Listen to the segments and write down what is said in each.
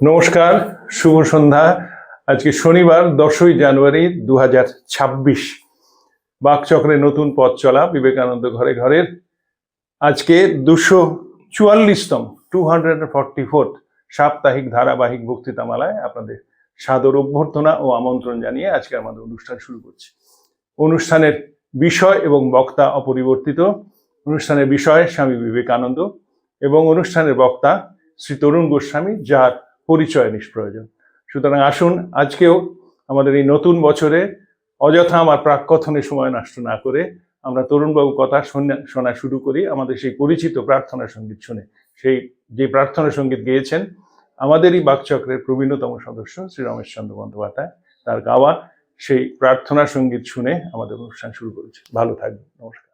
নমস্কার, শুভ সন্ধ্যা। আজকে শনিবার 10ই জানুয়ারি 2026। বাকচক্রে নতুন পথ চলা বিবেকানন্দ ঘরে ঘরের আজকে 244তম 244th সাপ্তাহিক ধারাবাহিক বক্তৃতামালায় আপনাদের সাদর অভ্যর্থনা ও আমন্ত্রণ জানিয়ে আজকে আমাদের অনুষ্ঠান শুরু করছি। অনুষ্ঠানের বিষয় এবং বক্তা অপরিবর্তিত। অনুষ্ঠানের বিষয় স্বামী বিবেকানন্দ এবং অনুষ্ঠানের বক্তা শ্রী তরুণ গোস্বামী, যার পরিচয় নিষ্প্রয়োজন। সুতরাং আসুন আজকেও আমাদের এই নতুন বছরে অযথা আমার প্রাককথনে সময় নষ্ট না করে আমরা তরুণবাবু কথা শোনা শুরু করি আমাদের সেই পরিচিত প্রার্থনা সঙ্গীত শুনে। সেই যে প্রার্থনা সঙ্গীত গেয়েছেন আমাদেরই বাকচক্রের প্রবীণতম সদস্য শ্রী রমেশচন্দ্র বন্দ্যোপাধ্যায়, তার গাওয়া সেই প্রার্থনা সঙ্গীত শুনে আমাদের অনুষ্ঠান শুরু করেছি। ভালো থাকবেন, নমস্কার।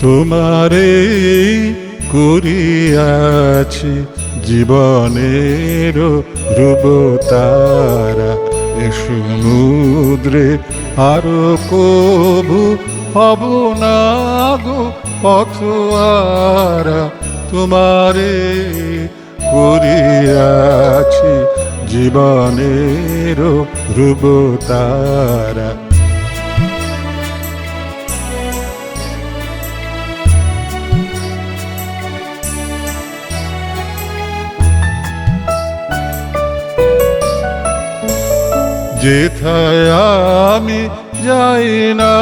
তোমারে করিয়াছি জীবনের রূপতারা, এ সমুদ্রে আরো কবু হব না গো পথহারা। তোমারে করিয়াছি জীবনের রূপতারা। যেথায় আমি যাই না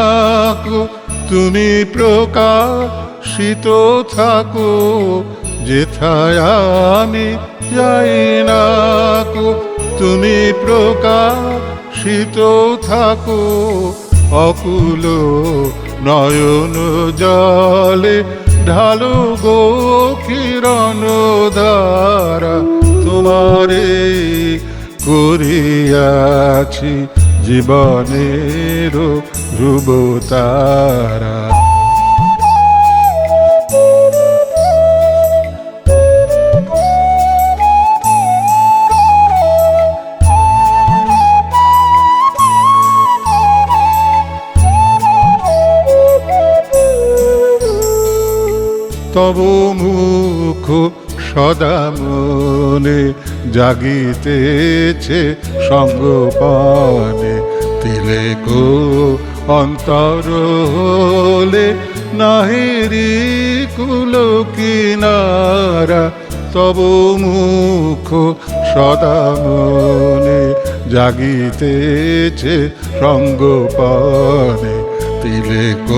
গো তুমি প্রকাশিত থাকো, যেথায় আমি যাই না গো তুমি প্রকাশিত থাকো। অকুল নয়ন জলে ঢালো গো কিরণ ধারা। তোমারে করিয়াছি জীবনের ধ্রুবতারা। তব মুখ সদা মনে জাগিতেছে সঙ্গপানে, তিলেক অন্তর হলে নাহিরি কুল কিনারা। তব মুখ সদা মনে জাগিতেছে সঙ্গপানে, তিলেক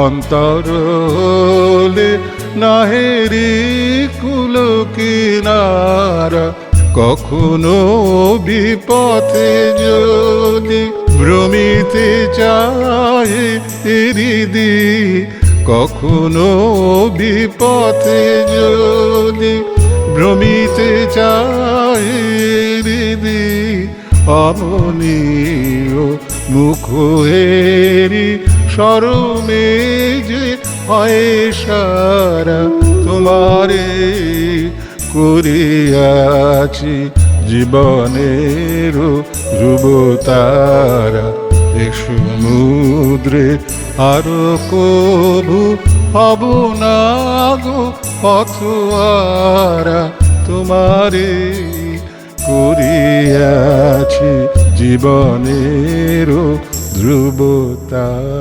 অন্তর হলে নাহেরি কুল কিনারা। কখনো বিপথে যদি ভ্রমিতে চায় হৃদি, কখনো বিপথে যদি ভ্রমিতে চায় হৃদি, অমনীয় মুখ হেরি শরমে যে হয় সারা। তোমারে করিয়াছি জীবনের ধ্রুবতারা, এ সমুদ্রে আরো কবু হব না গো পথহারা। তোমারে করিয়াছি জীবনের ধ্রুবতারা।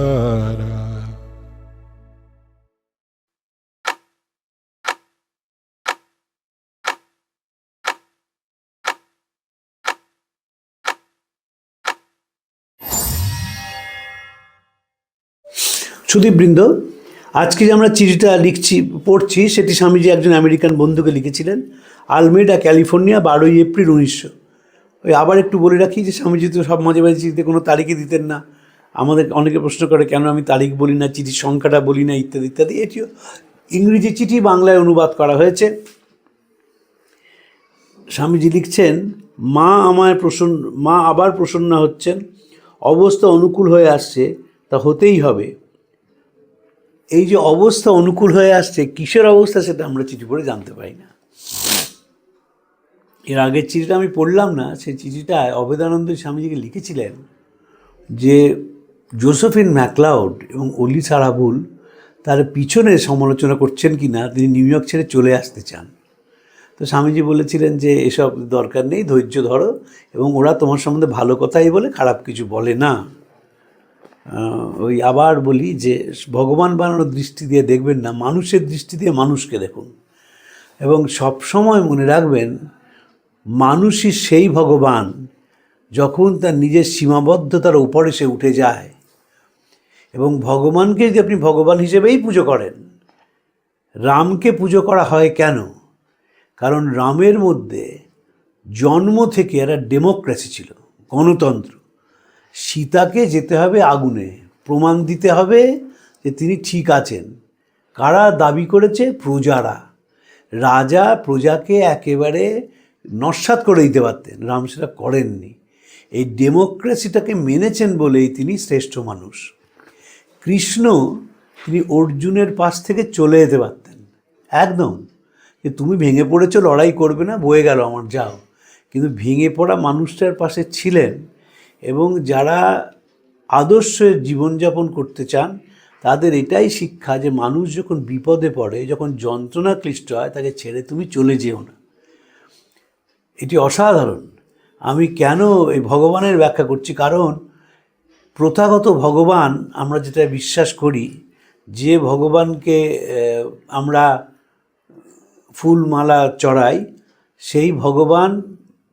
সুধীবৃন্দ, আজকে যে আমরা চিঠিটা পড়ছি সেটি স্বামীজি একজন আমেরিকান বন্ধুকে লিখেছিলেন, আলমেডা, ক্যালিফোর্নিয়া, 12ই এপ্রিল 1900। আবার একটু বলে রাখি যে স্বামীজি তো সব মাঝে মাঝে চিঠিতে কোনো তারিখই দিতেন না। আমাদের অনেকে প্রশ্ন করে কেন আমি তারিখ বলি না, চিঠির সংখ্যাটা বলি না, ইত্যাদি ইত্যাদি। এটিও ইংরেজি চিঠি বাংলায় অনুবাদ করা হয়েছে। স্বামীজি লিখছেন, মা আবার প্রসন্ন হচ্ছেন, অবস্থা অনুকূল হয়ে আসছে, তা হতেই হবে। এই যে অবস্থা অনুকূল হয়ে আসছে, কিসের অবস্থা সেটা আমরা চিঠি পড়ে জানতে পারি না। এর আগের চিঠিটা আমি পড়লাম না, সেই চিঠিটায় অভেদানন্দ স্বামীজিকে লিখেছিলেন যে জোসেফিন ম্যাকলাউড এবং অলি সারাবুল তার পিছনে সমালোচনা করছেন কি না, তিনি নিউ ইয়র্ক ছেড়ে চলে আসতে চান। তো স্বামীজি বলেছিলেন যে এসব দরকার নেই, ধৈর্য ধরো, এবং ওরা তোমার সম্বন্ধে ভালো কথাই বলে, খারাপ কিছু বলে না। ওই আবার বলি যে ভগবান বানানোর দৃষ্টি দিয়ে দেখবেন না, মানুষের দৃষ্টি দিয়ে মানুষকে দেখুন, এবং সব সময় মনে রাখবেন মানুষই সেই ভগবান যখন তার নিজের সীমাবদ্ধতার উপরে সে উঠে যায়। এবং ভগবানকে যদি আপনি ভগবান হিসেবেই পুজো করেন, রামকে পুজো করা হয় কেন? কারণ রামের মধ্যে জন্ম থেকে একটা ডেমোক্রেসি ছিল, গণতন্ত্র। সীতাকে যেতে হবে আগুনে, প্রমাণ দিতে হবে যে তিনি ঠিক আছেন। কারা দাবি করেছে? প্রজারা। রাজা প্রজাকে একেবারে নস্যাৎ করে দিতে পারতেন, রাম সেটা করেননি। এই ডেমোক্রেসিটাকে মেনেছেন বলেই তিনি শ্রেষ্ঠ মানুষ। কৃষ্ণ তিনি অর্জুনের পাশ থেকে চলে যেতে পারতেন একদম, যে তুমি ভেঙে পড়েছো, লড়াই করবে না, বয়ে গেল আমার, যাও। কিন্তু ভেঙে পড়া মানুষটার পাশে ছিলেন, এবং যারা আদর্শে জীবনযাপন করতে চান তাদের এটাই শিক্ষা যে মানুষ যখন বিপদে পড়ে, যখন যন্ত্রণা ক্লিষ্ট হয়, তাকে ছেড়ে তুমি চলে যেও না। এটি অসাধারণ। আমি কেন এই ভগবানের ব্যাখ্যা করছি? কারণ প্রথাগত ভগবান আমরা যেটা বিশ্বাস করি, যে ভগবানকে আমরা ফুলমালা চড়াই, সেই ভগবান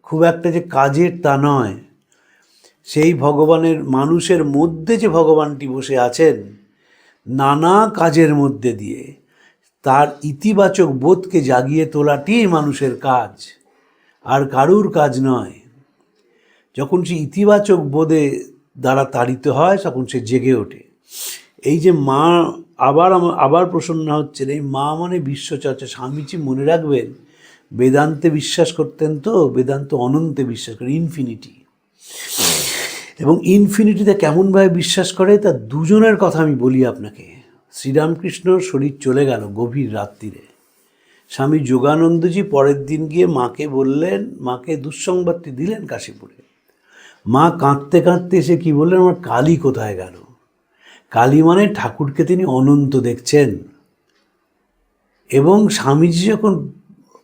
খুব একটা যে কাজের তা নয়। সেই ভগবানের মানুষের মধ্যে যে ভগবানটি বসে আছেন, নানা কাজের মধ্যে দিয়ে তার ইতিবাচক বোধকে জাগিয়ে তোলাটি মানুষের কাজ, আর কারুর কাজ নয়। যখন সে ইতিবাচক বোধে দ্বারা তাড়িত হয়, তখন সে জেগে ওঠে। এই যে মা, আবার প্রসন্ন হচ্ছেন, এই মা মানে বিশ্বচর্চা। স্বামীজি মনে রাখবেন বেদান্তে বিশ্বাস করতেন, তো বেদান্ত অনন্তে বিশ্বাস করে, ইনফিনিটি। এবং ইনফিনিটিতে কেমনভাবে বিশ্বাস করে তার দুজনের কথা আমি বলি আপনাকে। শ্রীরামকৃষ্ণর শরীর চলে গেল গভীর রাত্রিরে। স্বামী যোগানন্দজি পরের দিন গিয়ে মাকে বললেন, মাকে দুঃসংবাদটি দিলেন কাশীপুরে। মা কাঁদতে কাঁদতে এসে কী বললেন, আমার কালী কোথায় গেল? কালী মানে ঠাকুরকে তিনি অনন্ত দেখছেন। এবং স্বামীজি যখন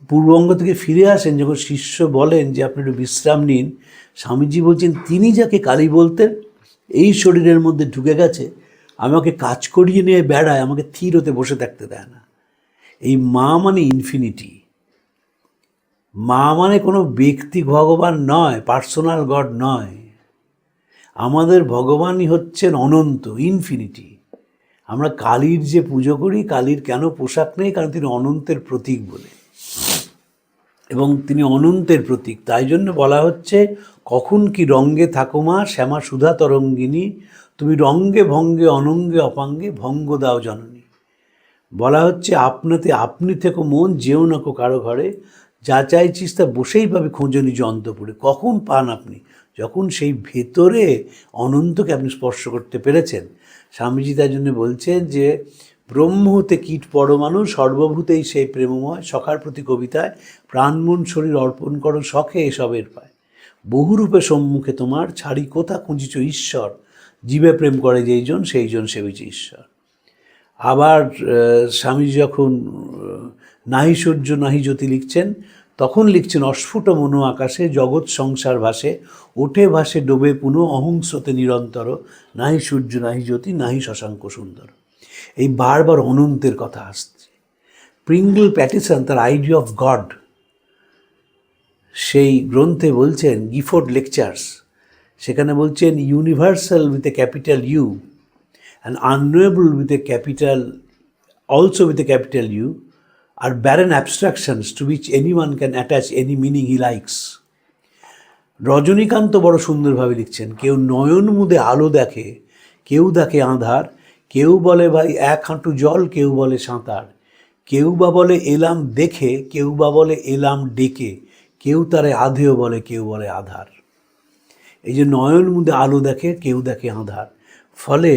পূর্ববঙ্গ থেকে ফিরে আসেন, যখন শিষ্য বলেন যে আপনি একটু বিশ্রাম নিন, স্বামীজি বলছেন তিনি যাকে কালী বলতেন এই শরীরের মধ্যে ঢুকে গেছে, আমাকে কাজ করিয়ে নিয়ে বেড়ায়, আমাকে স্থির হতে বসে থাকতে দেয় না। এই মা মানে ইনফিনিটি। মা মানে কোনো ব্যক্তি ভগবান নয়, পার্সোনাল গড নয়। আমাদের ভগবানই হচ্ছেন অনন্ত, ইনফিনিটি। আমরা কালীর যে পুজো করি, কালীর কেন পোশাক নেই? কারণ তিনি অনন্তের প্রতীক বলে, এবং তিনি অনন্তের প্রতীক। তাই জন্য বলা হচ্ছে, কখন কি রঙ্গে থাকো মা শ্যামা সুধা তরঙ্গিনী, তুমি রঙ্গে ভঙ্গে অনঙ্গে অপাঙ্গে ভঙ্গ দাও জননী। বলা হচ্ছে আপনাতে আপনি থেকো মন, যেও না কো কারো ঘরে, যা চাইছিস তা বসেই পাবে খোঁজো নিজ অন্তপুরে। কখন পান আপনি? যখন সেই ভেতরে অনন্তকে আপনি স্পর্শ করতে পেরেছেন। স্বামীজি তাই জন্য বলছেন যে ব্রহ্ম হতে কীট পরমাণু, সর্বভূতেই সেই প্রেমময়, সখার প্রতি কবিতায় প্রাণ মন শরীর অর্পণ করো শখে এসবের পায়। বহুরূপে সম্মুখে তোমার, ছাড়ি কোথা খুঁজিছ ঈশ্বর, জীবে প্রেম করে যেইজন সেইজন সেবিছে ঈশ্বর। আবার স্বামী যখন নাহি সূর্য নাহি জ্যোতি লিখছেন, তখন লিখছেন অস্ফুট মনো আকাশে জগৎ সংসার ভাসে, ওঠে ভাসে ডোবে পুনঃ অহংস্রোতে নিরন্তর, নাহি সূর্য নাহি জ্যোতি নাহি শশাঙ্ক সুন্দর। এই বারবার অনন্তের কথা আসছে। প্রিঙ্গল প্যাটিসন তার আইডিয়া অফ গড সেই গ্রন্থে বলছেন, গিফোর্ড লেকচার্স, সেখানে বলছেন universal with a capital U and unknowable with a capital, also with a capital U, are barren abstractions to which anyone can attach any meaning he likes. Rajanikanta বড় সুন্দরভাবে লিখছেন, কেউ নয়ন মুদে আলো দেখে, কেউ দেখে আঁধার, কেউ বলে ভাই এক হাঁটু জল, কেউ বলে সাঁতার, কেউ বা বলে এলাম দেখে, কেউ বা বলে এলাম ডেকে, কেউ তারে আধেও বলে, কেউ বলে আধার। এই যে নয়ন মুদে আলো দেখে, কেউ দেখে আঁধার, ফলে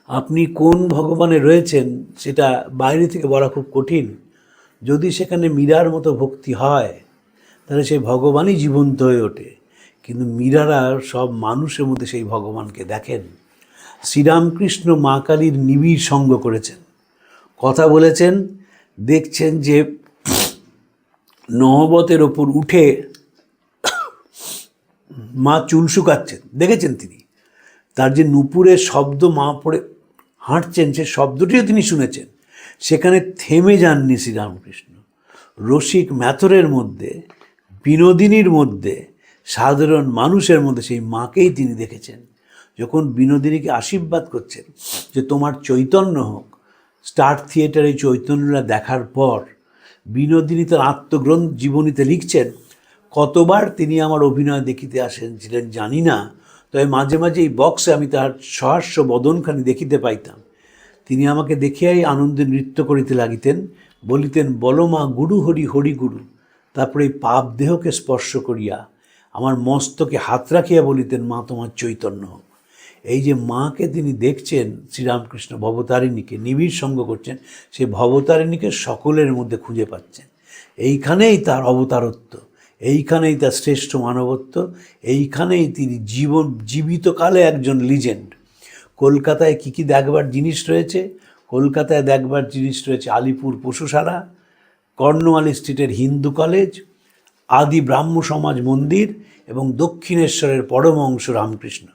আপনি কোন ভগবানে রয়েছেন সেটা বাইরে থেকে বলা খুব কঠিন। যদি সেখানে মীরার মতো ভক্তি হয় তাহলে সেই ভগবানই জীবন্ত হয়ে ওঠে। কিন্তু মীরারা সব মানুষের মধ্যে সেই ভগবানকে দেখেন। শ্রীরামকৃষ্ণ মা কালীর নিবিড় সঙ্গ করেছেন, কথা বলেছেন, দেখছেন যে নহবতের ওপর উঠে মা চুল শুকাচ্ছেন, দেখেছেন তিনি। তার যে নূপুরের শব্দ মা পড়ে হাঁটছেন, সে শব্দটিও তিনি শুনেছেন। সেখানে থেমে যাননি শ্রীরামকৃষ্ণ। রসিক ম্যাথরের মধ্যে, বিনোদিনীর মধ্যে, সাধারণ মানুষের মধ্যে সেই মাকেই তিনি দেখেছেন। যখন বিনোদিনীকে আশীর্বাদ করছেন যে তোমার চৈতন্য হোক, স্টার থিয়েটারে চৈতন্যরা দেখার পর বিনোদিনী তার আত্মগ্রন্থ জীবনীতে লিখছেন, কতবার তিনি আমার অভিনয় দেখিতে আসেনছিলেন জানি না, তবে মাঝে মাঝে এই বক্সে আমি তাহার সহাস্য বদনখানি দেখিতে পাইতাম। তিনি আমাকে দেখিয়াই আনন্দে নৃত্য করিতে লাগিতেন, বলিতেন বলো মা গুরু হরি হরি গুরু। তারপরে এই পাপ দেহকে স্পর্শ করিয়া আমার মস্তকে হাত রাখিয়া বলিতেন মা তোমার চৈতন্য হোক। এই যে মাকে তিনি দেখছেন, শ্রীরামকৃষ্ণ ভবতারিণীকে নিবিড় সঙ্গ করছেন, সেই ভবতারিণীকে সকলের মধ্যে খুঁজে পাচ্ছেন। এইখানেই তার অবতারত্ব, এইখানেই তার শ্রেষ্ঠ মানবত্ব, এইখানেই তিনি জীবিতকালে একজন লিজেন্ড। কলকাতায় কী কী দেখবার জিনিস রয়েছে? কলকাতায় দেখবার জিনিস রয়েছে আলিপুর পশুশালা, কর্নওয়ালি স্ট্রিটের হিন্দু কলেজ, আদি ব্রাহ্ম সমাজ মন্দির এবং দক্ষিণেশ্বরের পরমহংস রামকৃষ্ণ।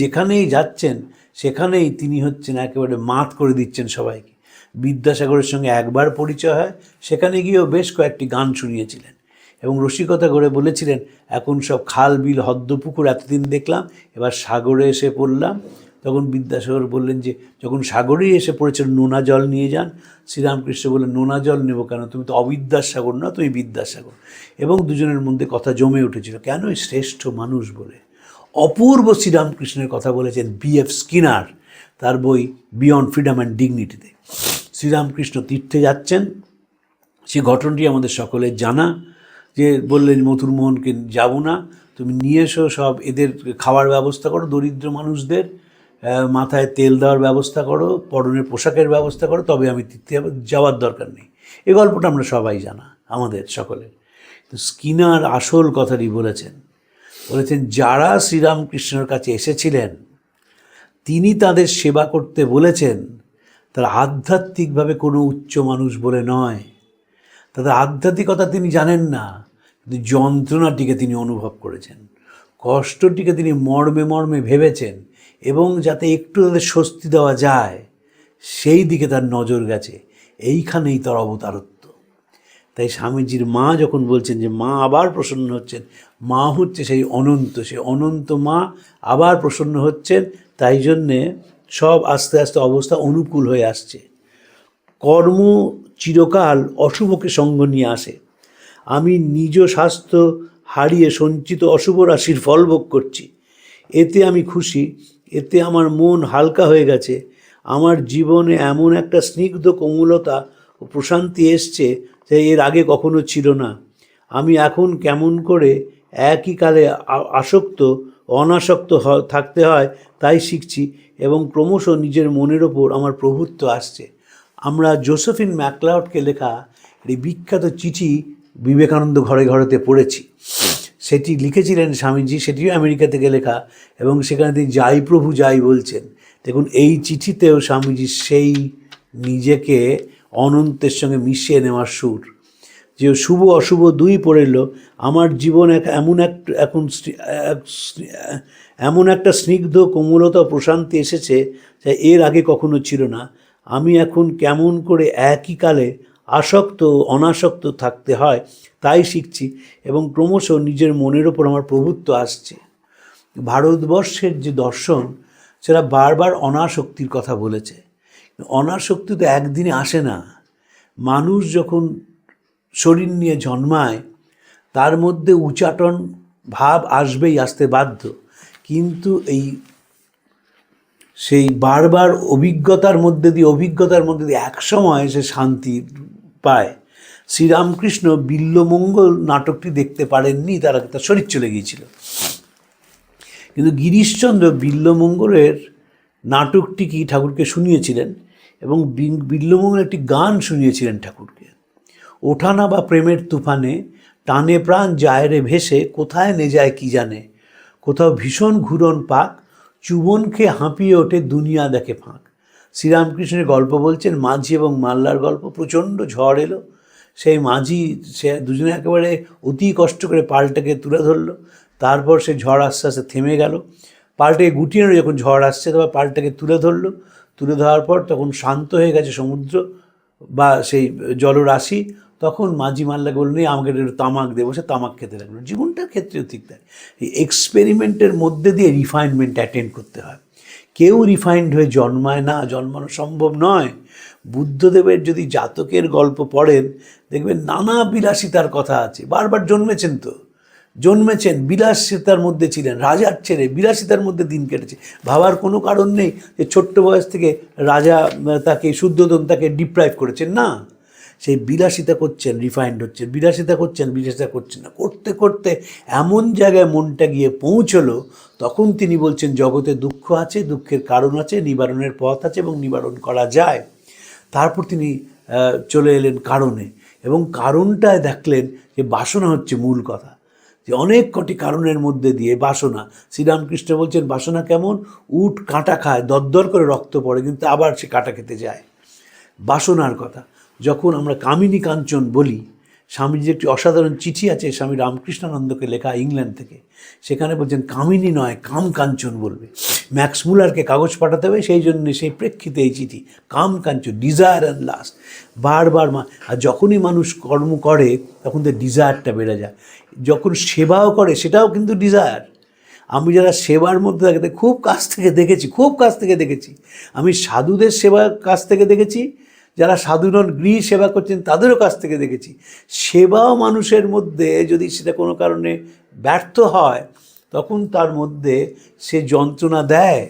যেখানেই যাচ্ছেন সেখানেই তিনি হচ্ছেন একেবারে মাত করে দিচ্ছেন সবাইকে। বিদ্যাসাগরের সঙ্গে একবার পরিচয় হয়, সেখানে গিয়েও বেশ কয়েকটি গান শুনিয়েছিলেন এবং রসিকতা করে বলেছিলেন এখন সব খাল বিল হদ্দপুকুর এতদিন দেখলাম, এবার সাগরে এসে পড়লাম। তখন বিদ্যাসাগর বললেন যে যখন সাগরেই এসে পড়েছেন নোনা জল নিয়ে যান। শ্রীরামকৃষ্ণ বললেন নোনা জল নেব কেন, তুমি তো অবিদ্যার সাগর না, তুমি বিদ্যাসাগর। এবং দুজনের মধ্যে কথা জমে উঠেছিল, কেন শ্রেষ্ঠ মানুষ বলে। অপূর্ব শ্রীরামকৃষ্ণের কথা বলেছেন B.F. স্কিনার তার বই বিয়ন্ড ফ্রিডম অ্যান্ড ডিগনিটিতে। শ্রীরামকৃষ্ণ তীর্থে যাচ্ছেন, সে ঘটনাটি আমাদের সকলের জানা, যে বললেন মথুরমোহনকে যাব না, তুমি নিয়ে এসো সব, এদের খাওয়ার ব্যবস্থা করো, দরিদ্র মানুষদের মাথায় তেল দেওয়ার ব্যবস্থা করো, পরনের পোশাকের ব্যবস্থা করো, তবে আমি তীর্থে যাওয়ার দরকার নেই। এই গল্পটা আমরা সবাই জানা আমাদের সকলের। তো স্কিনার আসল কথাটি বলেছেন যারা শ্রীরামকৃষ্ণের কাছে এসেছিলেন তিনি তাদের সেবা করতে বলেছেন, তারা আধ্যাত্মিকভাবে কোনো উচ্চ মানুষ বলে নয়, তাদের আধ্যাত্মিকতা তিনি জানেন না, কিন্তু যন্ত্রণাটিকে তিনি অনুভব করেছেন, কষ্টটিকে তিনি মর্মে মর্মে ভেবেছেন এবং যাতে একটু তাদের স্বস্তি দেওয়া যায় সেই দিকে তার নজর গেছে। এইখানেই তার অবতারত্ব। তাই স্বামীজির মা যখন বলছেন যে মা আবার প্রসন্ন হচ্ছেন, মা হচ্ছে সেই অনন্ত মা আবার প্রসন্ন হচ্ছেন, তাই জন্যে সব আস্তে আস্তে অবস্থা অনুকূল হয়ে আসছে। কর্ম চিরকাল অশুভকে সঙ্গ নিয়ে আসে। আমি নিজ স্বাস্থ্য হারিয়ে সঞ্চিত অশুভ রাশির ফল ভোগ করছি, এতে আমি খুশি, এতে আমার মন হালকা হয়ে গেছে। আমার জীবনে এমন একটা স্নিগ্ধ কোমলতা ও প্রশান্তি এসছে যা এর আগে কখনো ছিল না। আমি এখন কেমন করে একই কালে আসক্ত অনাসক্ত থাকতে হয় তাই শিখছি এবং ক্রমশ নিজের মনের ওপর আমার প্রভুত্ব আসছে। আমরা জোসেফিন ম্যাকলাউডকে লেখা এই বিখ্যাত চিঠি বিবেকানন্দ ঘরে ঘরেতে পড়েছি। সেটি লিখেছিলেন স্বামীজি, সেটিও আমেরিকা থেকে লেখা, এবং সেখানে তিনি যাই প্রভু যাই বলছেন। দেখুন এই চিঠিতেও স্বামীজি সেই নিজেকে অনন্তের সঙ্গে মিশিয়ে নেওয়ার সুর, যে শুভ অশুভ দুই পড়ে এলো। আমার জীবন এমন একটা স্নিগ্ধ কোমলতা প্রশান্তি এসেছে যা এর আগে কখনো ছিল না। আমি এখন কেমন করে একই কালে আসক্ত অনাসক্ত থাকতে হয় তাই শিখছি এবং ক্রমশ নিজের মনের ওপর আমার প্রভুত্ব আসছে। ভারতবর্ষের যে দর্শন সেটা বারবার অনাসক্তির কথা বলেছে। অনাসক্তি তো একদিনে আসে না। মানুষ যখন শরীর নিয়ে জন্মায় তার মধ্যে উচাটন ভাব আসবেই, আসতে বাধ্য, কিন্তু সেই বারবার অভিজ্ঞতার মধ্যে দিয়ে একসময় সে শান্তি পায়। শ্রীরামকৃষ্ণ বিল্বমঙ্গল নাটকটি দেখতে পারেননি, তার শরীর চলে গিয়েছিল, কিন্তু গিরিশচন্দ্র বিল্বমঙ্গলের নাটকটি কি ঠাকুরকে শুনিয়েছিলেন এবং বিল্লমোহন একটি গান শুনিয়েছিলেন ঠাকুরকে। ওঠানা বা প্রেমের তুফানে টানে প্রাণ যায় রে ভেসে, কোথায় নে যায় কি জানে, কোথাও ভীষণ ঘুরন পাক, চুবন খেয়ে হাঁপিয়ে ওঠে দুনিয়া দেখে ফাঁক। শ্রীরামকৃষ্ণের গল্প বলছেন, মাঝি এবং মাল্লার গল্প। প্রচণ্ড ঝড় এলো, সেই মাঝি সে দুজনে একেবারে অতি কষ্ট করে পালটাকে তুলে ধরলো। তারপর সে ঝড় আস্তে আস্তে থেমে গেল, পালটাকে গুটিয়ে নিল। যখন ঝড় আসছে তখন পালটাকে তুলে ধরলো, তুলে ধরার পর তখন শান্ত হয়ে গেছে সমুদ্র বা সেই জলরাশি। তখন মাঝি মাল্লাকে বলল, আমাকে একটু তামাক দেবো, সে তামাক খেতে লাগলো। জীবনটার ক্ষেত্রেও ঠিক তাই, এই এক্সপেরিমেন্টের মধ্যে দিয়ে রিফাইনমেন্ট অ্যাটেন্ড করতে হয়। কেউ রিফাইন্ড হয়ে জন্মায় না, জন্মানো সম্ভব নয়। বুদ্ধদেবের যদি জাতকের গল্প পড়েন দেখবেন নানা বিলাসিতার কথা আছে। বারবার জন্মেছেন, বিলাসিতার মধ্যে ছিলেন, রাজার ছেলে বিলাসিতার মধ্যে দিন কেটেছে। ভাবার কোনো কারণ নেই যে ছোট্ট বয়স থেকে রাজা তাকে শুদ্ধোদন তাকে ডিপ্রাইভ করেছেন, না। সেই বিলাসিতা করছেন, রিফাইন্ড হচ্ছেন, বিলাসিতা করছেন না, করতে করতে এমন জায়গায় মনটা গিয়ে পৌঁছলো, তখন তিনি বলছেন জগতে দুঃখ আছে, দুঃখের কারণ আছে, নিবারণের পথ আছে এবং নিবারণ করা যায়। তারপর তিনি চলে এলেন কারণে, এবং কারণটায় দেখলেন যে বাসনা হচ্ছে মূল কথা, যে অনেক কটি কারণের মধ্যে দিয়ে বাসনা। শ্রীরামকৃষ্ণ বলছেন বাসনা কেমন, উট কাঁটা খায়, দরদর করে রক্ত পড়ে, কিন্তু আবার সে কাঁটা খেতে যায়। বাসনার কথা যখন আমরা কামিনী কাঞ্চন বলি, স্বামীজির একটি অসাধারণ চিঠি আছে স্বামী রামকৃষ্ণানন্দকে লেখা ইংল্যান্ড থেকে। সেখানে বলছেন কামিনী নয়, কাম কাঞ্চন বলবে। ম্যাক্স মুলারকে কাগজ পাঠাতে হবে, সেই জন্য সেই প্রেক্ষিতে এই চিঠি, কাম কাঞ্চন, ডিজায়ার অ্যান্ড লাস্ট। বারবার আর যখনই মানুষ কর্ম করে তখন তো ডিজায়ারটা বেড়ে যায়। যখন সেবাও করে সেটাও কিন্তু ডিজায়ার। আমি যারা সেবার মধ্যে থাকে খুব কাছ থেকে দেখেছি, আমি সাধুদের সেবার কাছ থেকে দেখেছি, যারা সাধু নন গৃহ সেবা করছেন তাদেরও কাছ থেকে দেখেছি। সেবাও মানুষের মধ্যে যদি সেটা কোনো কারণে ব্যর্থ হয় তখন তার মধ্যে সে যন্ত্রণা দেয়।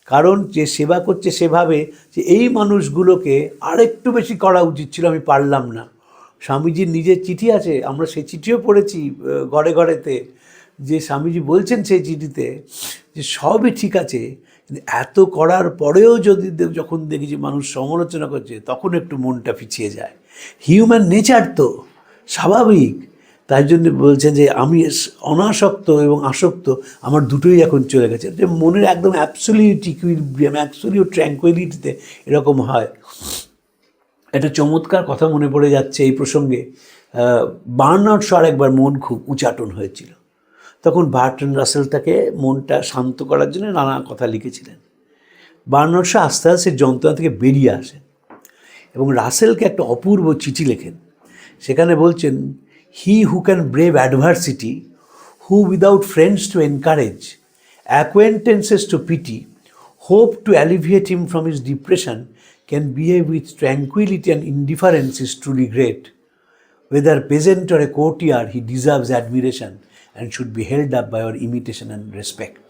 কারণ যে সেবা করছে সেভাবে যে এই মানুষগুলোকে আরেকটু বেশি করা উচিত ছিল, আমি পারলাম না। স্বামীজির নিজের চিঠি আছে, আমরা সেই চিঠিও পড়েছি ঘরে ঘরেতে, যে স্বামীজি বলছেন সেই চিঠিতে যে সবই ঠিক আছে, কিন্তু এত করার পরেও যদি যখন দেখি যে মানুষ সমালোচনা করছে তখন একটু মনটা পিছিয়ে যায়। হিউম্যান নেচার তো স্বাভাবিক। তাই জন্য বলছেন যে আমি অনাসক্ত এবং আসক্ত আমার দুটোই এখন চলে গেছে, যে মনের একদম অ্যাবসলিউট ইকুইলিব্রিয়াম, অ্যাবসলিউট ট্র্যাঙ্কুইলিটিতে এরকম হয়। একটা চমৎকার কথা মনে পড়ে যাচ্ছে এই প্রসঙ্গে। বার্নার্ড শর একবার মন খুব উচাটন হয়েছিল, তখন বার্টন রাসেল তাকে মনটা শান্ত করার জন্য নানা কথা লিখেছিলেন। বার্নার্ড শর আস্তে আস্তে যন্ত্রণা থেকে বেরিয়ে আসেন এবং রাসেলকে একটা অপূর্ব চিঠি লেখেন। সেখানে বলছেন, he who can brave adversity, who without friends to encourage, acquaintances to pity, hope to alleviate him from his depression, can behave with tranquility and indifference is truly great. Whether peasant or a courtier, he deserves admiration and should be held up by our imitation and respect.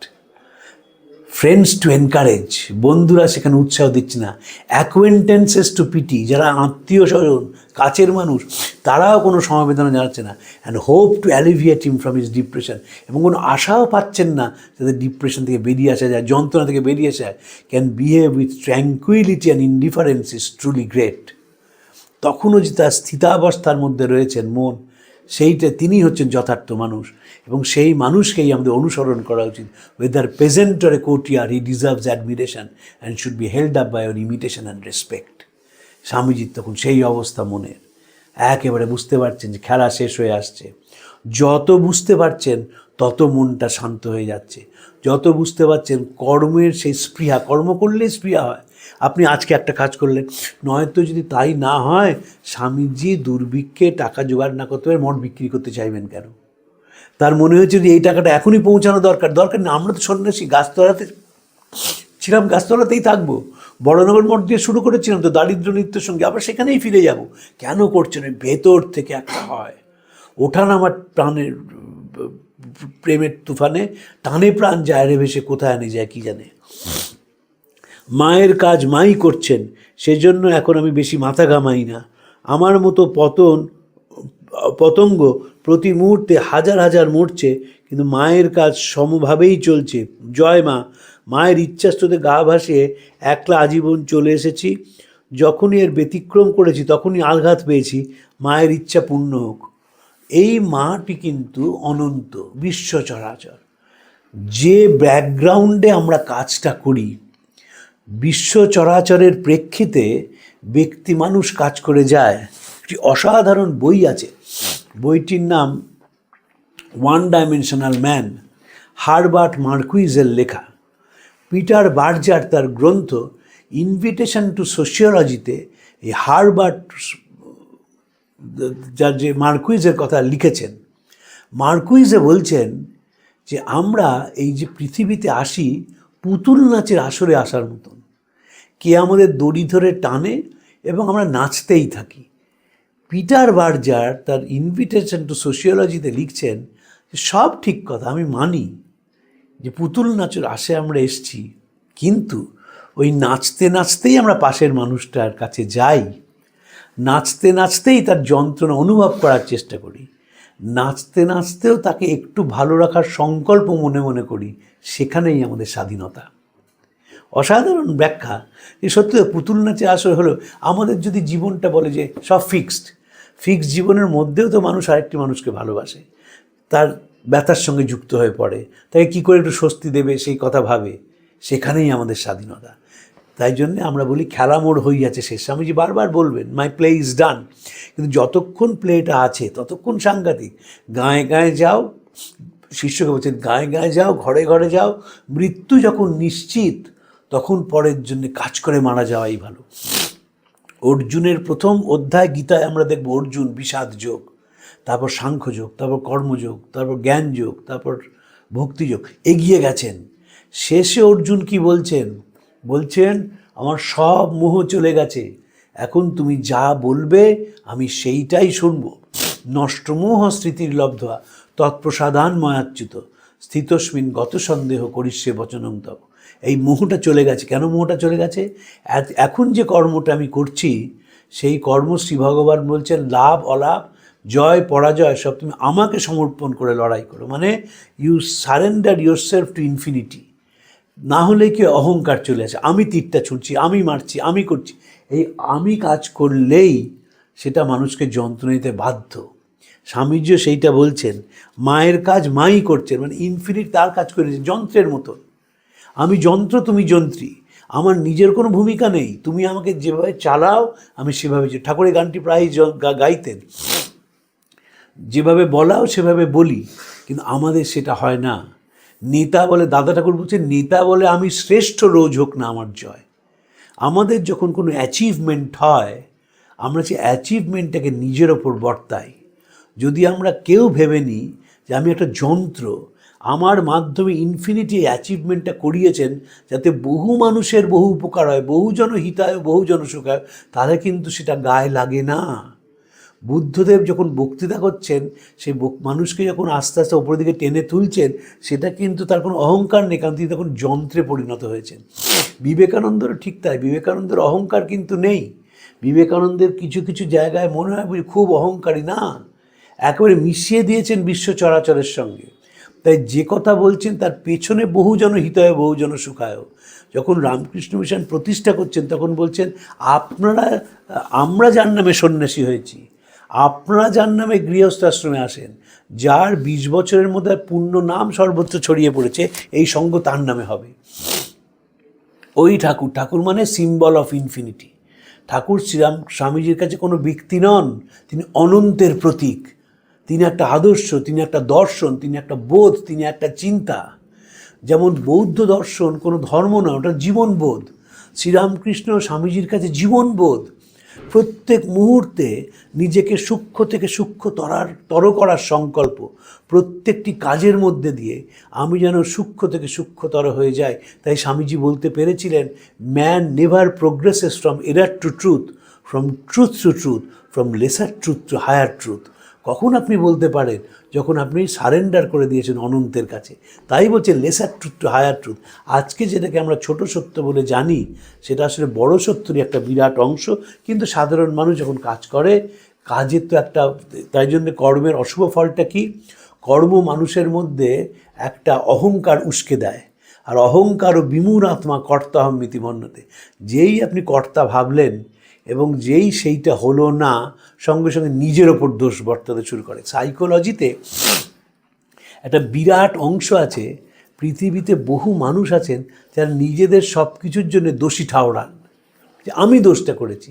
Friends to encourage, বন্ধুরা সেখানে উৎসাহ দিচ্ছে না। অ্যাকোয়েন্টেন্সেস to PT, যারা আত্মীয় স্বজন কাছের মানুষ তারাও কোনো সমবেদনা জানাচ্ছে না। And hope to alleviate him from his depression, এবং কোনো আশাও পাচ্ছেন না যাতে ডিপ্রেশন থেকে বেরিয়ে আসা যায়, যন্ত্রণা থেকে বেরিয়ে আসা যায়। Can behave with tranquility and indifference is truly great. তখনও যে তার স্থিতাবস্থার মধ্যে রয়েছেন মন, সেইটা তিনি হচ্ছেন যথার্থ মানুষ, এবং সেই মানুষকেই আমাদের অনুসরণ করা উচিত। Whether peasant or a courtier, he deserves admiration and should be held up by our imitation and respect. স্বামীজির তখন সেই অবস্থা মনের, একেবারে বুঝতে পারছেন যে খেলা শেষ হয়ে আসছে। যত বুঝতে পারছেন তত মনটা শান্ত হয়ে যাচ্ছে, যত বুঝতে পারছেন কর্মের সেই স্পৃহা, কর্ম করলেই স্পৃহা হয়। আপনি আজকে একটা কাজ করলেন, নয়তো যদি তাই না হয়, স্বামীজি দুর্ভিক্ষে টাকা জোগাড় না করতে পারে মঠ বিক্রি করতে চাইবেন কেন? তার মনে হয়েছে যে এই টাকাটা এখনই পৌঁছানো দরকার না। আমরা তো সন্ন্যাসী, গাছতলাতে ছিলাম, গাছতলাতেই থাকবো। বড়নগর মঠ দিয়ে শুরু করেছিলাম তো দারিদ্র নৃত্যের সঙ্গে, আবার সেখানেই ফিরে যাব। কেন করছেন? ওই ভেতর থেকে একটা হয় ওঠান আমার প্রাণের প্রেমের তুফানে, টানে প্রাণ যায় রে ভেসে, কোথায় আনে যায় কি জানে। মায়ের কাজ মাই করছেন, সেজন্য এখন আমি বেশি মাথা ঘামাই না। আমার মতো পতঙ্গ প্রতি মুহূর্তে হাজার হাজার মরছে, কিন্তু মায়ের কাজ সমভাবেই চলছে। জয় মা, মায়ের ইচ্ছাস্রোতে গা ভাসিয়ে একলা আজীবন চলে এসেছি। যখনই এর ব্যতিক্রম করেছি তখনই আঘাত পেয়েছি, মায়ের ইচ্ছা পূর্ণ হোক। এই মাটি কিন্তু অনন্ত, বিশ্ব চরাচর। যে ব্যাকগ্রাউন্ডে আমরা কাজটা করি, বিশ্ব চরাচরের প্রেক্ষিতে ব্যক্তি মানুষ কাজ করে যায়। একটি অসাধারণ বই আছে, বইটির নাম ওয়ান ডাইমেনশনাল ম্যান, হারবার্ট মার্কুইজের লেখা। পিটার বার্জার তার গ্রন্থ ইনভিটেশন টু সোশিওলজিতে এই হারবার্ট যার যে মার্কুইজের কথা লিখেছেন, মার্কুইজে বলছেন যে আমরা এই যে পৃথিবীতে আসি পুতুল নাচের আসরে আসার মতন। কে আমাদের দড়ি ধরে টানে এবং আমরা নাচতেই থাকি। পিটার বার্জার তার ইনভিটেশন টু সোশিওলজিতে লিখছেন সব ঠিক কথা, আমি মানি যে পুতুল নাচের আসে আমরা এসছি, কিন্তু ওই নাচতে নাচতেই আমরা পাশের মানুষটার কাছে যাই, নাচতে নাচতেই তার যন্ত্রণা অনুভব করার চেষ্টা করি, নাচতে নাচতেও তাকে একটু ভালো রাখার সংকল্প মনে মনে করি। সেখানেই আমাদের স্বাধীনতা। অসাধারণ ব্যাখ্যা। যে সত্যি পুতুল নাচে আসর হলো আমাদের যদি জীবনটা বলে যে সব ফিক্সড জীবনের মধ্যেও তো মানুষ আরেকটি মানুষকে ভালোবাসে, তার ব্যথার সঙ্গে যুক্ত হয়ে পড়ে, তাকে কী করে একটু স্বস্তি দেবে সেই কথা ভাবে, সেখানেই আমাদের স্বাধীনতা। তাই জন্যে আমরা বলি খেলা মোড় হইয়াছে শেষ। স্বামীজি বারবার বলবেন মাই প্লে ইজ ডান, কিন্তু যতক্ষণ প্লেটা আছে ততক্ষণ সাংঘাতিক। গায়ে গায়ে যাও, শিষ্যকে বলছেন গায়ে গায়ে যাও, ঘরে ঘরে যাও, মৃত্যু যখন নিশ্চিত তখন পরের জন্য কাজ করে মারা যাওয়াই ভালো। অর্জুনের প্রথম অধ্যায় গীতায় আমরা দেখব অর্জুন বিষাদ যোগ, তারপর সাংখ্যযোগ, তারপর কর্মযোগ, তারপর জ্ঞানযোগ, তারপর ভক্তিযোগ, এগিয়ে গেছেন। শেষে অর্জুন কি বলছেন? বলছেন আমার সব মোহ চলে গেছে, এখন তুমি যা বলবে আমি সেইটাই শুনব। নষ্টমোহ স্মৃতির লব্ধা তৎপ্রসাদান ময়াচ্যুত স্থিতস্মিন গত সন্দেহ করিষ্যে বচনং তব। এই মোহটা চলে গেছে। কেন মোহটা চলে গেছে? এখন যে কর্মটা আমি করছি সেই কর্ম শ্রী ভগবান বলছেন লাভ অলাভ জয় পরাজয় সব তুমি আমাকে সমর্পণ করে লড়াই করো। মানে you surrender yourself to infinity. না হলে কি অহংকার চলে আসে, আমি তীরটা ছুঁড়ছি, আমি মারছি, আমি করছি। এই আমি কাজ করলেই সেটা মানুষকে যন্ত্রণা দিতে বাধ্য। স্বামীজিও সেইটা বলছেন, মায়ের কাজ মাই করছেন, মানে ইনফিনিট তার কাজ করেছে যন্ত্রের মতন। আমি যন্ত্র, তুমি যন্ত্রী, আমার নিজের কোনো ভূমিকা নেই, তুমি আমাকে যেভাবে চালাও আমি সেভাবে। ঠাকুরের গানটি প্রায় গাইতেন, যেভাবে বলাও সেভাবে বলি, কিন্তু আমাদের সেটা হয় না। নেতা বলে, দাদা ঠাকুর বলছেন নেতা বলে আমি শ্রেষ্ঠ রোজ হোক না আমার জয়। আমাদের যখন কোনো অ্যাচিভমেন্ট হয় আমরা সেই অ্যাচিভমেন্টটাকে নিজের ওপর বর্তাই। যদি আমরা কেউ ভেবে নিই যে আমি একটা যন্ত্র, আমার মাধ্যমে ইনফিনিটি অ্যাচিভমেন্টটা করিয়েছেন যাতে বহু মানুষের বহু উপকার হয়, বহুজন হিতায় বহুজন সুখায়, তাহলে কিন্তু সেটা গায়ে লাগে না। বুদ্ধদেব যখন বক্তৃতা করছেন, সেই মানুষকে যখন আস্তে আস্তে ওপরের দিকে টেনে তুলছেন, সেটা কিন্তু তার কোনো অহংকার নেই, কারণ তিনি তখন যন্ত্রে পরিণত হয়েছেন। বিবেকানন্দেরও ঠিক তাই। বিবেকানন্দের অহংকার কিন্তু নেই। বিবেকানন্দের কিছু কিছু জায়গায় মনে হয় খুব অহংকারী, না, একেবারে মিশিয়ে দিয়েছেন বিশ্ব চরাচরের সঙ্গে। তাই যে কথা বলছেন তার পেছনে বহুজন হিতায় বহুজন সুখায়। যখন রামকৃষ্ণ মিশন প্রতিষ্ঠা করছেন তখন বলছেন আমরা যার নামে সন্ন্যাসী হয়েছি, আপনারা যার নামে গৃহস্থ আশ্রমে আসেন, যার 20 বছরের মধ্যে পূর্ণ নাম সর্বত্র ছড়িয়ে পড়েছে, এই সঙ্গ তার নামে হবে। ওই ঠাকুর মানে সিম্বল অফ ইনফিনিটি। ঠাকুর শ্রীরাম স্বামীজির কাছে কোনো ব্যক্তি নন, তিনি অনন্তের প্রতীক। তিনি একটা আদর্শ, তিনি একটা দর্শন, তিনি একটা বোধ, তিনি একটা চিন্তা। যেমন বৌদ্ধ দর্শন কোনো ধর্ম নয়, ওটা জীবনবোধ। শ্রীরামকৃষ্ণ স্বামীজির কাছে জীবনবোধ। প্রত্যেক মুহূর্তে নিজেকে সূক্ষ্ম থেকে সূক্ষ্মতর করার সংকল্প। প্রত্যেকটি কাজের মধ্যে দিয়ে আমি যেন সূক্ষ্ম থেকে সূক্ষ্মতর হয়ে যাই। তাই স্বামীজি বলতে পেরেছিলেন, man never progresses from error to truth, from truth to truth, from lesser truth to higher truth. কখন আপনি বলতে পারেন? যখন আপনি সারেন্ডার করে দিয়েছেন অনন্তের কাছে। তাই বলছে lesser truth to higher truth. আজকে যেটাকে আমরা ছোট সত্য বলে জানি, সেটা আসলে বড় সত্যরই একটা বিরাট অংশ। কিন্তু সাধারণ মানুষ যখন কাজ করে, কাজের তো একটা, তাই জন্য কর্মের অশুভ ফলটা কি? কর্ম মানুষের মধ্যে একটা অহংকার উস্কে দেয়। আর অহংকার ও বিমূঢ় আত্মা কর্তাহমিতি মন্যতে। যেই আপনি কর্তা ভাবলেন এবং যেই সেইটা হলো না, সঙ্গে সঙ্গে নিজের ওপর দোষ বর্তাতে শুরু করে। সাইকোলজিতে একটা বিরাট অংশ আছে, পৃথিবীতে বহু মানুষ আছেন যারা নিজেদের সব কিছুর জন্য দোষী ঠাওরান, যে আমি দোষটা করেছি।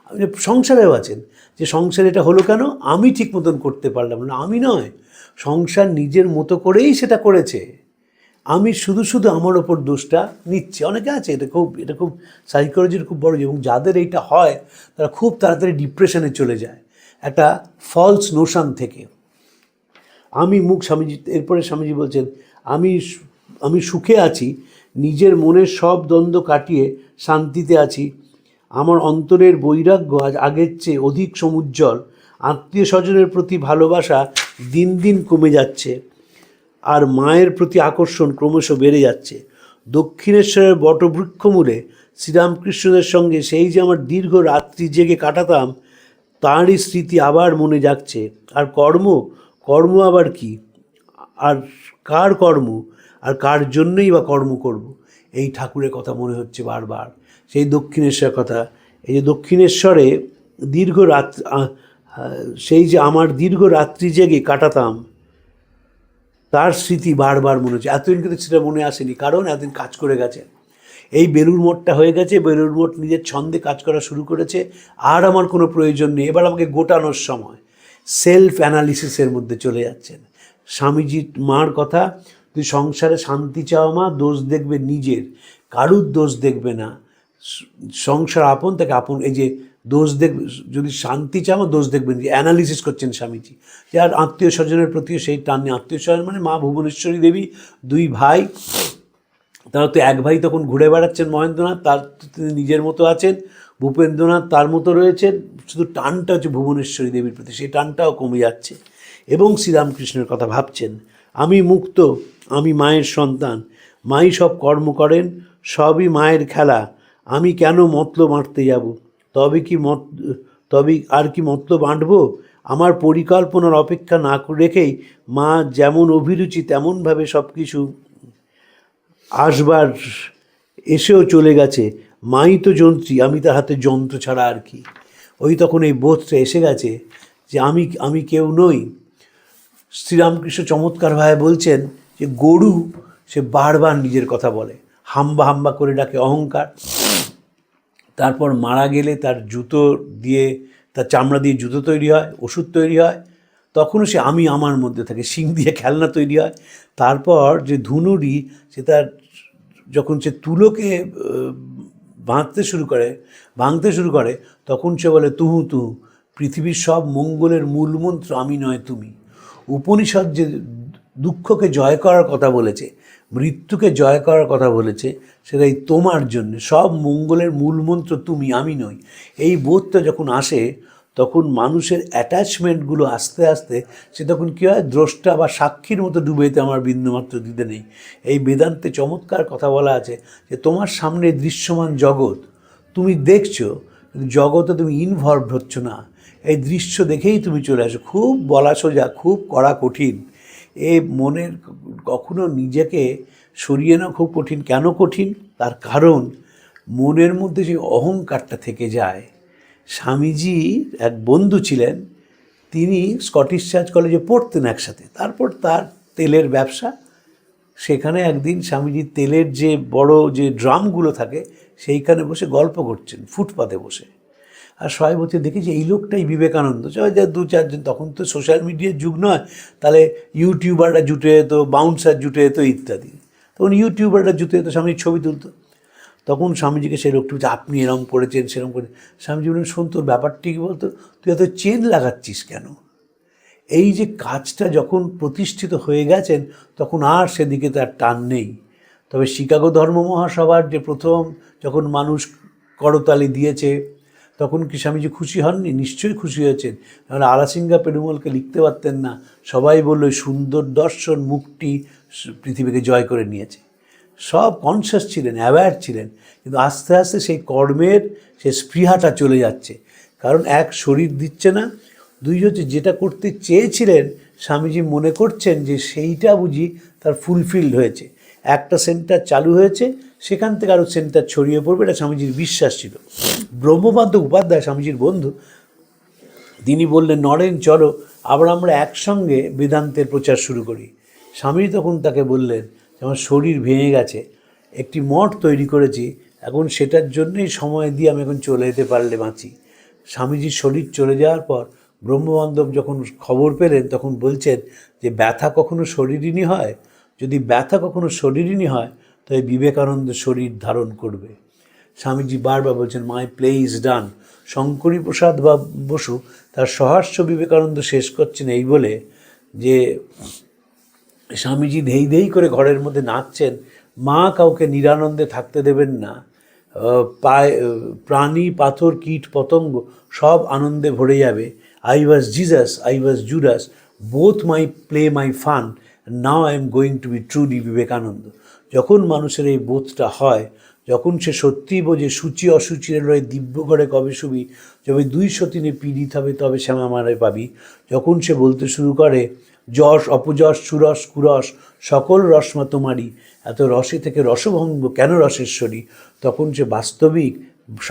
আপনি সংসারেও আছেন যে সংসার এটা হলো কেন, আমি ঠিক মতন করতে পারলাম না। আমি নয়, সংসার নিজের মতো করেই সেটা করেছে, আমি শুধু শুধু আমার ওপর দোষটা নিচ্ছি। অনেকে আছে, এটা খুব সাইকোলজির খুব বড়, এবং যাদের এইটা হয় তারা খুব তাড়াতাড়ি ডিপ্রেশনে চলে যায় একটা ফলস নোশন থেকে। স্বামীজি এরপরে স্বামীজি বলছেন, আমি সুখে আছি, নিজের মনের সব দ্বন্দ্ব কাটিয়ে শান্তিতে আছি। আমার অন্তরের বৈরাগ্য আজ আগের চেয়ে অধিক সমুজ্জ্বল। আত্মীয় স্বজনের প্রতি ভালোবাসা দিন দিন কমে যাচ্ছে, আর মায়ের প্রতি আকর্ষণ ক্রমশ বেড়ে যাচ্ছে। দক্ষিণেশ্বরের বটবৃক্ষমূলে শ্রীরামকৃষ্ণদের সঙ্গে সেই যে আমার দীর্ঘ রাত্রি জেগে কাটাতাম, তাঁরই স্মৃতি আবার মনে জাগছে। আর কর্ম আবার কি, আর কার কর্ম, আর কার জন্যই বা কর্ম করব? এই ঠাকুরের কথা মনে হচ্ছে বারবার, সেই দক্ষিণেশ্বরের কথা। এই যে দক্ষিণেশ্বরে সেই যে আমার দীর্ঘ রাত্রি জেগে কাটাতাম, তার স্মৃতি বারবার মনে হচ্ছে। এতদিন কিন্তু সেটা মনে আসেনি, কারণ এতদিন কাজ করে গেছে। এই বেলুড় মঠটা হয়ে গেছে, বেলুড় মঠ নিজের ছন্দে কাজ করা শুরু করেছে, আর আমার কোনো প্রয়োজন নেই, এবার আমাকে গোটানোর সময়। সেলফ অ্যানালিসিসের মধ্যে চলে যাচ্ছেন। স্বামীজির মার কথা, তুই সংসারে শান্তি চাও মা, দোষ দেখবে নিজের, কারুর দোষ দেখবে না। সংসার আপন তাকে আপন, এই যে দোষ দেখবে, যদি শান্তি চাও দোষ দেখবেন, অ্যানালিসিস করছেন স্বামীজি। যে আর আত্মীয় স্বজনের প্রতিও সেই টান নেই। আত্মীয় স্বজন মানে মা ভুবনেশ্বরী দেবী, দুই ভাই, তারা তো এক ভাই তখন ঘুরে বেড়াচ্ছেন মহেন্দ্রনাথ, তার তিনি নিজের মতো আছেন, ভূপেন্দ্রনাথ তার মতো রয়েছেন, শুধু টানটা হচ্ছে ভুবনেশ্বরী দেবীর প্রতি, সেই টানটাও কমে যাচ্ছে। এবং শ্রীরামকৃষ্ণের কথা ভাবছেন, আমি মুক্ত, আমি মায়ের সন্তান, মাই সব কর্ম করেন, সবই মায়ের খেলা, আমি কেন মতলব আঁটতে যাব? তবে আর কি মতলব আঁটবো? আমার পরিকল্পনার অপেক্ষা না রেখেই মা যেমন অভিরুচি তেমনভাবে সব কিছু আসবার এসেও চলে গেছে। মাই তো যন্ত্রী, আমি তার হাতে যন্ত্র ছাড়া আর কি। ওই তখন এই বোধটা এসে গেছে যে আমি কেউ নই। শ্রীরামকৃষ্ণ চমৎকারভাবে বলছেন যে গরু সে বারবার নিজের কথা বলে, হাম্বা হাম্বা করে ডাকে, অহংকার। তারপর মারা গেলে তার জুতো দিয়ে, তার চামড়া দিয়ে জুতো তৈরি হয়, ওষুধ তৈরি হয়, তখনও সে আমি আমার মধ্যে থাকে, শিং দিয়ে খেলনা তৈরি হয়। তারপর যে ধুনুরি, সে তার যখন সে তুলোকে ভাঙতে শুরু করে তখন সে বলে তুহু তুহু, পৃথিবীর সব মঙ্গলের মূলমন্ত্র আমি নয় তুমি। উপনিষদ যে দুঃখকে জয় করার কথা বলেছে, মৃত্যুকে জয় করার কথা বলেছে, সেটাই তোমার জন্য সব মঙ্গলের মূলমন্ত্র তুমি, আমি নই। এই বোধটা যখন আসে, তখন মানুষের অ্যাটাচমেন্টগুলো আস্তে আস্তে সে তখন কী হয়, দ্রষ্টা বা সাক্ষীর মতো ডুবে যেতে আমার বিন্দুমাত্র দিতে নেই। এই বেদান্তে চমৎকার কথা বলা আছে যে তোমার সামনে দৃশ্যমান জগৎ তুমি দেখছো, কিন্তু জগতে তুমি ইনভলভ হচ্ছ না। এই দৃশ্য দেখেই তুমি চলে আসো। খুব বলা সোজা, খুব করা কঠিন। এ মনের কখনো নিজেকে সরিয়ে নেওয়া খুব কঠিন। কেন কঠিন? তার কারণ মনের মধ্যে যে অহংকারটা থেকে যায়। স্বামীজি এক বন্ধু ছিলেন, তিনি স্কটিশ চার্চ কলেজে পড়তেন একসাথে, তারপর তার তেলের ব্যবসা। সেখানে একদিন স্বামীজি তেলের যে বড় যে ড্রামগুলো থাকে সেইখানে বসে গল্প করছেন, ফুটপাতে বসে। আর সবাই বলছে দেখেছি এই লোকটাই বিবেকানন্দ। সবাই যা দু চারজন, তখন তো সোশ্যাল মিডিয়ার যুগ নয়, তাহলে ইউটিউবাররা জুটে যেত, বাউন্সার জুটে যেত ইত্যাদি। তখন ইউটিউবাররা জুটে যেত, স্বামীজির ছবি তুলত। তখন স্বামীজিকে সেই লোকটি বলছে আপনি এরম করেছেন সেরকম করে। স্বামীজি বললেন শোন, তোর ব্যাপারটি কী বলতো, তুই এত চেন লাগাচ্ছিস কেন? এই যে কাজটা যখন প্রতিষ্ঠিত হয়ে গেছেন, তখন আর সেদিকে তার টান নেই। তবে শিকাগো ধর্ম মহাসভার যে প্রথম যখন মানুষ করতালি দিয়েছে, তখন কি স্বামীজি খুশি হননি? নিশ্চয়ই খুশি হয়েছেন। কারণ আলাসিঙ্গা পেরুমলকে লিখতে পারতেন না, সবাই বলল সুন্দর দর্শন মুক্তি পৃথিবীকে জয় করে নিয়েছে। সব কনসিয়াস ছিলেন, অ্যাওয়্যার ছিলেন, কিন্তু আস্তে আস্তে সেই কর্মের সেই স্পৃহাটা চলে যাচ্ছে। কারণ এক, শরীর দিচ্ছে না, দুই হচ্ছে যেটা করতে চেয়েছিলেন স্বামীজি মনে করছেন যে সেইটা বুঝি তার ফুলফিলড হয়েছে। একটা সেন্টার চালু হয়েছে, সেখান থেকে আরও সেন্টার ছড়িয়ে পড়বে, এটা স্বামীজির বিশ্বাস ছিল। ব্রহ্মপাদ উপাধ্যায় স্বামীজির বন্ধু, তিনি বললেন, নরেন চলো আবার আমরা একসঙ্গে বেদান্তের প্রচার শুরু করি। স্বামীজি তখন তাকে বললেন, আমার শরীর ভেঙে গেছে, একটি মঠ তৈরি করেছি, এখন সেটার জন্যই সময় দিয়ে আমি এখন চলে যেতে পারলে বাঁচি। স্বামীজির শরীর চলে যাওয়ার পর ব্রহ্মবান্ধব যখন খবর পেলেন, তখন বলছেন যে ব্যথা কখনো শরীরই হয়, যদি ব্যথা কখনো শরীরই হয় তবে বিবেকানন্দ শরীর ধারণ করবে। স্বামীজি বারবার বলছেন, মাই প্লে ইজ ডান। শঙ্করী প্রসাদ বা বসু তার সহাস্য বিবেকানন্দ শেষ করছেন এই বলে যে স্বামীজি ধেই ধেই করে ঘরের মধ্যে নাচছেন, মা কাউকে নিরানন্দে থাকতে দেবেন না, প্রাণী পাথর কীট পতঙ্গ সব আনন্দে ভরে যাবে। I was Jesus, I was Judas, both my play my fun, now I am going to be truly Vivekananda. যখন মানুষের এই বোধটা হয়, যখন সে সত্যিই বোঝে সূচি অসুচির লয় দিব্য করে কবে শুবি, যবে 203 পীড়িত হবে তবে শ্যামা মারে পাবি, যখন সে বলতে শুরু করে যশ অপযশ সুরস কুরস সকল রসমা তোমারই, এত রসে থেকে রসভঙ্গ কেন রসেশ্বরী, তখন সে বাস্তবিক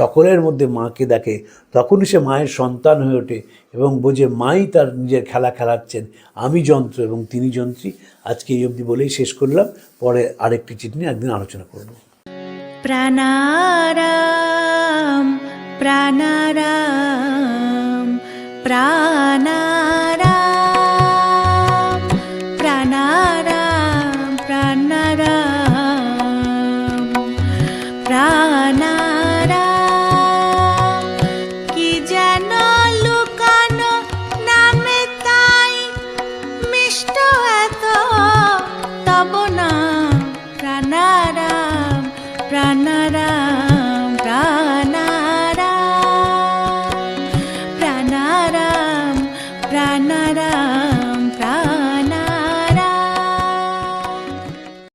সকলের মধ্যে মাকে দেখে, তখনই সে মায়ের সন্তান হয়ে ওঠে এবং বোঝে মাই তার নিজের খেলা খেলাচ্ছেন, আমি যন্ত্র এবং তিনি যন্ত্রী। আজকে এই অবধি বলেই শেষ করলাম, পরে আরেকটি চিঠি নিয়ে একদিন আলোচনা করব। প্রাণারাম প্রাণারাম প্রাণারাম প্রাণারাম প্রাণারাম প্রাণারাম, কি যেন লুকানো নামে তাই মিষ্ট এত তব নাম। প্রাণারাম প্রাণারাম প্রাণারাম প্রাণারাম প্রাণারাম।